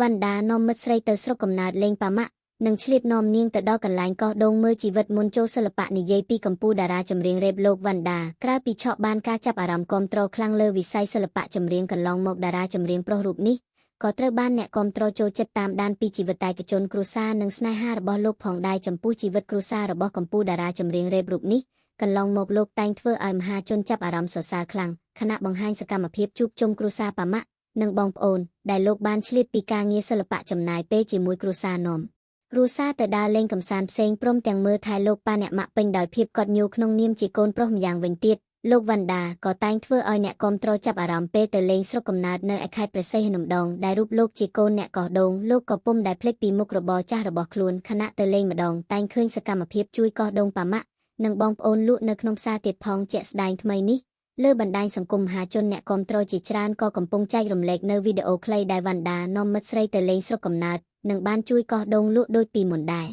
វណ្ណដានាំមិត្តស្រីទៅស្រុកកំណើតលេងប៉ាម៉ាក់និងឆ្លៀតនាំនាងទៅដល់កន្លែងកោះដូងមើលជីវិតមុនចូលសិល្បៈនិយាយពីកម្ពុជាតារាចម្រៀងរ៉េបលោកវណ្ណដាក្រៅពីឆក់បានការចាប់អារម្មណ៍គាំទ្រខ្លាំងលើវិស័យសិល្បៈចម្រៀងកន្លងមកតារាចម្រៀងប្រុសរូបនេះក៏ត្រូវបានអ្នកគាំទ្រចូលចិត្តតាមដានពីជីវិតឯកជនគ្រួសារនិងស្នេហារបស់លោកផងដែរចំពោះជីវិតគ្រួសាររបស់កម្ពុជាតារាចម្រៀងរ៉េបរូបនេះកន្លងមកលោកតែងធ្វើឲ្យមហាជនចាប់អារម្មណ៍សរសើរខ្លាំងខណៈបង្ហាញសកម្មភាពជួបជុំគ្រួសារប៉ាម៉ាក់និងបងប្អូនដែលលោកបានឆ្លៀតពីការងារសិល្បៈចំណាយពេលជាមួយគ្រួសារនាំគ្រួសារទៅដើរលេងកម្សាន្តផ្សេងព្រមទាំងមើលថែលោកប៉ាអ្នកម៉ាក់ពេញដោយភាពកត់ញូក្នុងនាមជាកូនប្រុសម្យ៉ាងវិញទៀតលោកវណ្ណដាក៏តែងធ្វើឲ្យអ្នកគាំទ្រចាប់អារម្មណ៍ពេលទៅលេងស្រុកកំណើតនៅឯខេត្តព្រះសីហនុម្ដងដែលរូបលោកជាកូនអ្នកកោះដូងលោកក៏ពុំដែលភ្លេចពីមុខរបរចាស់របស់ខ្លួនខណៈទៅលេងម្ដងតែងឃើញសកម្មភាពជួយកោះដូងប៉ាម៉ាក់និងបងប្អូនលក់នៅក្នុងផ្សារទៀតផងជាក់ស្ដែងថ្មីនេះលើបណ្ដាញសង្គមមហាជនអ្នកគាំទ្រជាច្រើនក៏កំពុងចែករំលែកនៅវីដេអូខ្លីដែលវណ្ណដានាំមិត្តស្រីទៅលេងស្រុកកំណើតនិងបានជួយកោះដូងលក់ដូចពីមុនដែរ